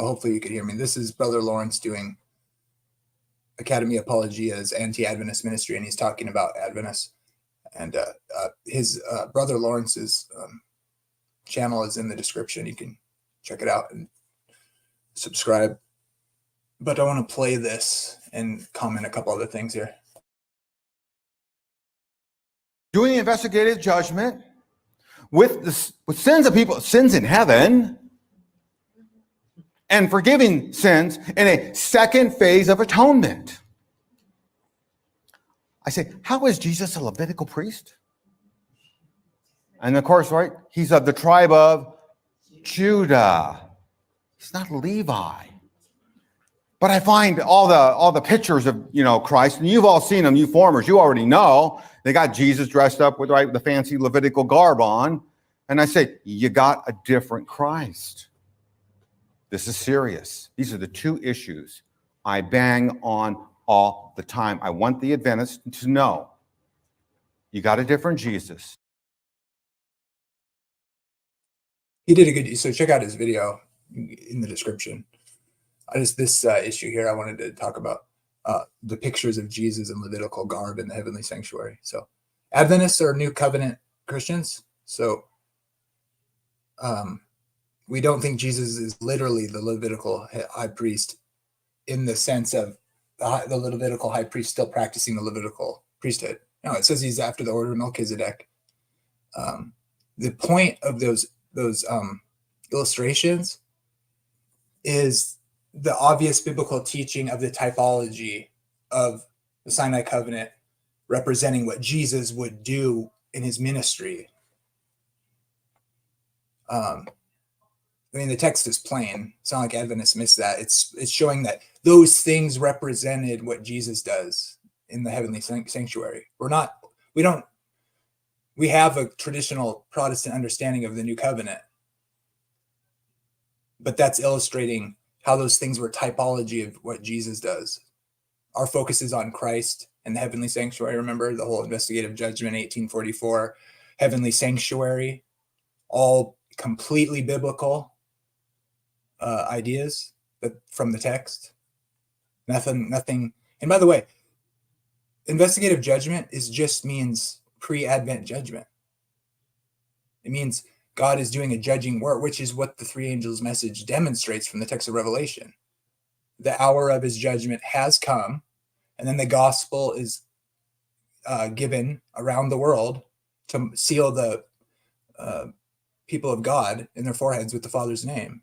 hopefully you could hear me. This is Brother Lawerence doing Academy Apologia's anti-Adventist ministry, and he's talking about Adventists. And his Brother Lawrence's channel is in the description. You can check it out and subscribe. But I want to play this and comment a couple other things here. Doing investigative judgment with sins of people, sins in heaven, and forgiving sins in a second phase of atonement. I say, how is Jesus a Levitical priest? And of course, right, he's of the tribe of Judah. He's not Levi. But I find all the pictures of, Christ, and you've all seen them, you formers, you already know. They got Jesus dressed up with the fancy Levitical garb on. And I say, you got a different Christ. This is serious. These are the two issues I bang on all the time. I want the Adventists to know you got a different Jesus. He did a good, so check out his video in the description. This issue here, I wanted to talk about the pictures of Jesus in Levitical garb in the heavenly sanctuary. So Adventists are New Covenant Christians. So we don't think Jesus is literally the Levitical high priest in the sense of the Levitical high priest still practicing the Levitical priesthood. No, it says he's after the order of Melchizedek. The point of those illustrations is the obvious biblical teaching of the typology of the Sinai covenant representing what Jesus would do in his ministry. The text is plain. It's not like Adventists miss that. It's showing that those things represented what Jesus does in the heavenly sanctuary. We have a traditional Protestant understanding of the new covenant, but that's illustrating how those things were typology of what Jesus does. Our focus is on Christ and the heavenly sanctuary. Remember the whole investigative judgment, 1844, heavenly sanctuary, all completely biblical ideas from the text. Nothing. And by the way, investigative judgment just means pre-Advent judgment. It means God is doing a judging work, which is what the three angels' message demonstrates from the text of Revelation. The hour of his judgment has come, and then the gospel is given around the world to seal the people of God in their foreheads with the Father's name,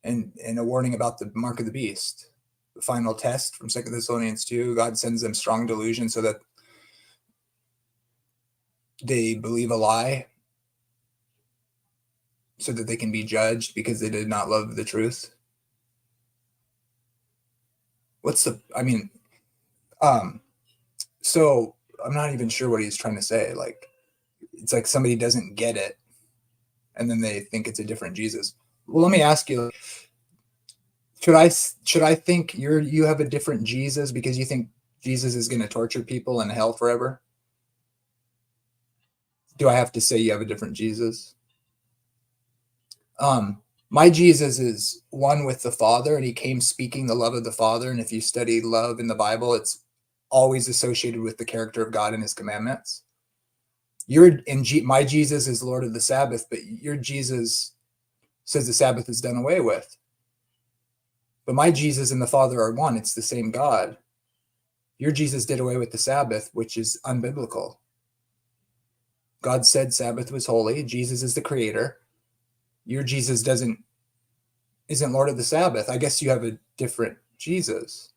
and a warning about the mark of the beast. The final test from 2 Thessalonians 2, God sends them strong delusion so that they believe a lie, so that they can be judged because they did not love the truth. So I'm not even sure what he's trying to say. It's like somebody doesn't get it, and then they think it's a different Jesus. Well, let me ask you, should I think you have a different Jesus because you think Jesus is going to torture people in hell forever? Do I have to say you have a different Jesus? My Jesus is one with the Father, and he came speaking the love of the Father. And if you study love in the Bible, it's always associated with the character of God and his commandments. My Jesus is Lord of the Sabbath, but your Jesus says the Sabbath is done away with. But my Jesus and the Father are one. It's the same God. Your Jesus did away with the Sabbath, which is unbiblical. God said Sabbath was holy. Jesus is the creator. Your Jesus isn't Lord of the Sabbath. I guess you have a different Jesus.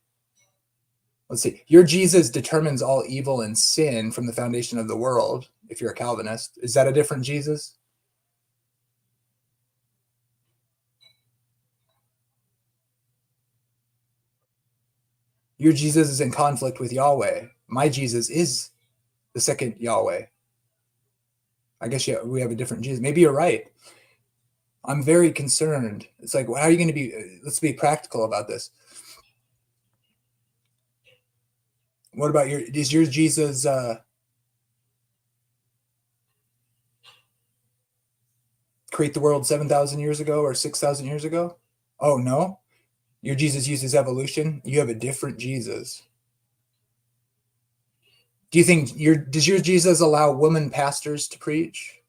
Let's see. Your Jesus determines all evil and sin from the foundation of the world, if you're a Calvinist. Is that a different Jesus? Your Jesus is in conflict with Yahweh. My Jesus is the second Yahweh. I guess we have a different Jesus. Maybe you're right. I'm very concerned. It's like, how are you going to be? Let's be practical about this. What about is your Jesus create the world 7,000 years ago or 6,000 years ago? Oh, no? Your Jesus uses evolution? You have a different Jesus. Do you think does your Jesus allow women pastors to preach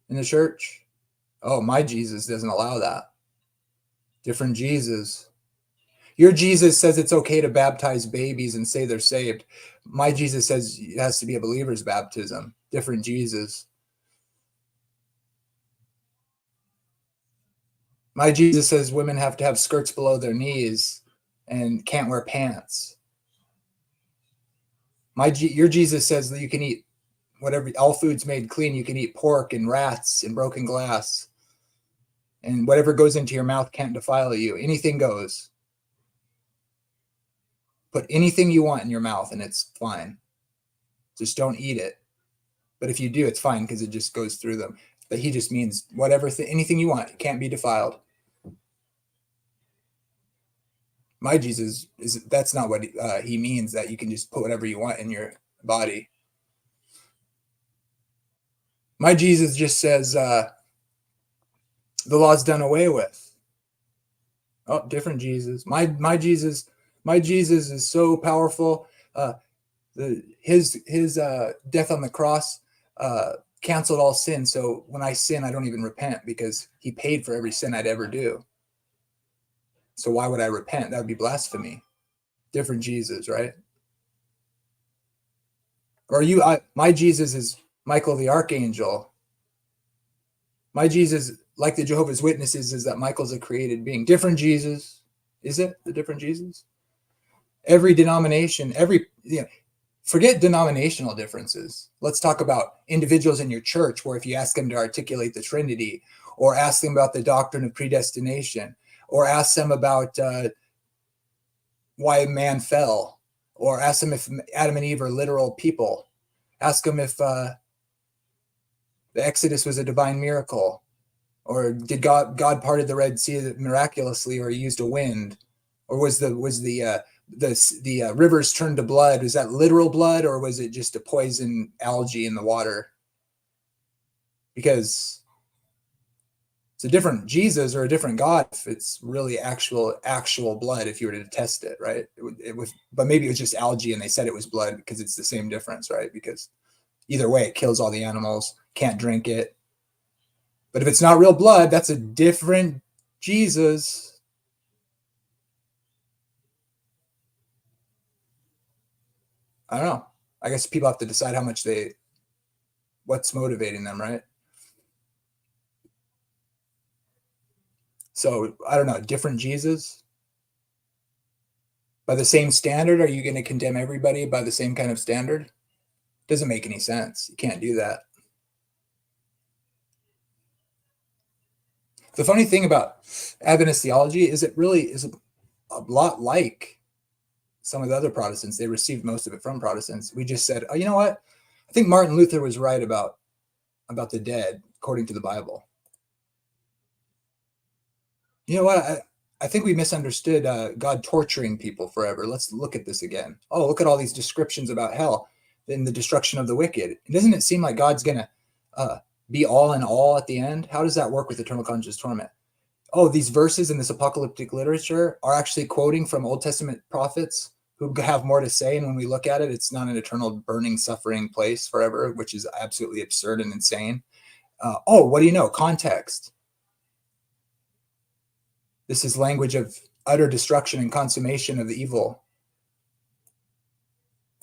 in the church? Oh, my Jesus doesn't allow that. Different Jesus. Your Jesus says it's okay to baptize babies and say they're saved. My Jesus says it has to be a believer's baptism. Different Jesus. My Jesus says women have to have skirts below their knees and can't wear pants. Your Jesus says that you can eat whatever, all foods made clean. You can eat pork and rats and broken glass, and whatever goes into your mouth can't defile you. Anything goes. Put anything you want in your mouth and it's fine. Just don't eat it. But if you do, it's fine because it just goes through them. But he just means whatever, anything you want, it can't be defiled. My Jesus that's not what he means, that you can just put whatever you want in your body. My Jesus just says the law's done away with. Oh, different Jesus. My Jesus is so powerful. His death on the cross canceled all sin. So when I sin, I don't even repent because he paid for every sin I'd ever do. So why would I repent? That would be blasphemy. Different Jesus, right? Or my Jesus is Michael the Archangel. My Jesus, like the Jehovah's Witnesses, is that Michael's a created being. Different Jesus. Is it the different Jesus? Every denomination, forget denominational differences. Let's talk about individuals in your church where if you ask them to articulate the Trinity, or ask them about the doctrine of predestination, or ask them about why man fell, or ask them if Adam and Eve are literal people. Ask them if the Exodus was a divine miracle, or did God parted the Red Sea miraculously, or he used a wind, or was the rivers turned to blood? Was that literal blood, or was it just a poison algae in the water? Because it's a different Jesus or a different God if it's really actual blood, if you were to test it, right? But maybe it was just algae and they said it was blood because it's the same difference, right? Because either way, it kills all the animals, can't drink it. But if it's not real blood, that's a different Jesus. I don't know. I guess people have to decide what's motivating them, right? So I don't know, different Jesus? By the same standard, are you going to condemn everybody by the same kind of standard? Doesn't make any sense. You can't do that. The funny thing about Adventist theology is it really is a lot like some of the other Protestants. They received most of it from Protestants. We just said, oh, you know what? I think Martin Luther was right about the dead, according to the Bible. You know what? I think we misunderstood God torturing people forever. Let's look at this again. Oh, look at all these descriptions about hell and the destruction of the wicked. Doesn't it seem like God's going to be all in all at the end? How does that work with eternal conscious torment? Oh, these verses in this apocalyptic literature are actually quoting from Old Testament prophets who have more to say. And when we look at it, it's not an eternal burning, suffering place forever, which is absolutely absurd and insane. What do you know? Context. This is language of utter destruction and consummation of the evil.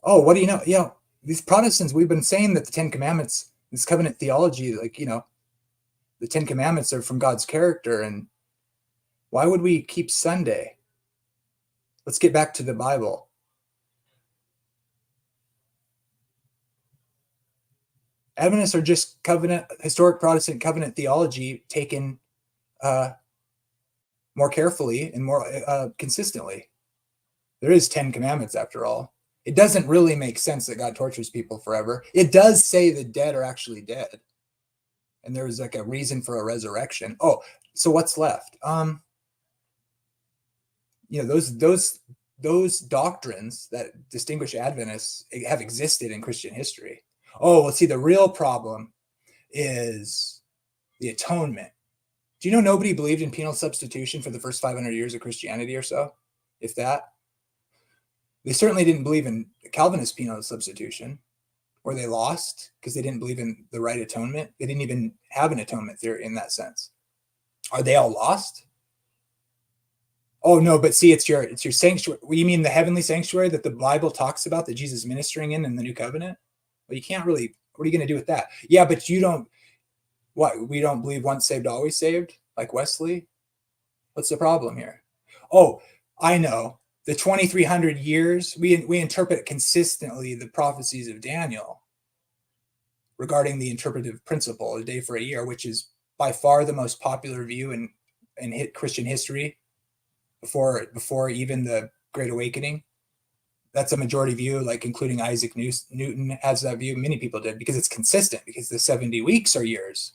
Oh, what do you know? These Protestants, we've been saying that the Ten Commandments, this covenant theology, the Ten Commandments are from God's character. And why would we keep Sunday? Let's get back to the Bible. Adventists are just historic Protestant covenant theology taken more carefully and more consistently. There is 10 commandments after all. It doesn't really make sense that God tortures people forever. It does say the dead are actually dead. And there's like a reason for a resurrection. Oh, so what's left? Those doctrines that distinguish Adventists have existed in Christian history. Oh, let's see, the real problem is the atonement. Do you know nobody believed in penal substitution for the first 500 years of Christianity or so? If that. They certainly didn't believe in Calvinist penal substitution, or they lost because they didn't believe in the right atonement. They didn't even have an atonement theory in that sense. Are they all lost? Oh no, but see, it's your sanctuary. You mean the heavenly sanctuary that the Bible talks about that Jesus is ministering in the new covenant? Well, you can't really. What are you going to do with that? Yeah, but you don't. What, we don't believe once saved, always saved, like Wesley? What's the problem here? Oh, I know. The 2,300 years, we interpret consistently the prophecies of Daniel regarding the interpretive principle, a day for a year, which is by far the most popular view in Christian history before even the Great Awakening. That's a majority view, like including Isaac Newton has that view. Many people did, because it's consistent, because the 70 weeks are years.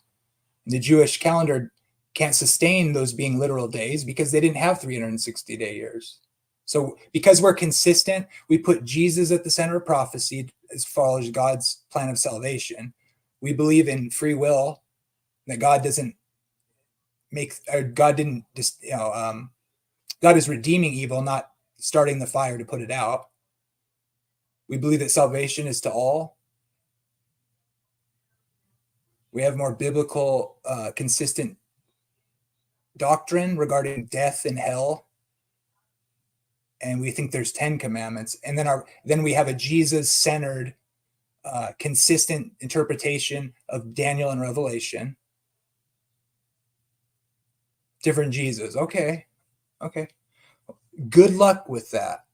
The Jewish calendar can't sustain those being literal days because they didn't have 360-day years. So because we're consistent, we put Jesus at the center of prophecy as far as God's plan of salvation. We believe in free will, that God doesn't make, or God didn't just, God is redeeming evil, not starting the fire to put it out. We believe that salvation is to all. We have more biblical, consistent doctrine regarding death and hell. And we think there's 10 commandments. And then we have a Jesus-centered, consistent interpretation of Daniel and Revelation. Different Jesus. Okay. Good luck with that.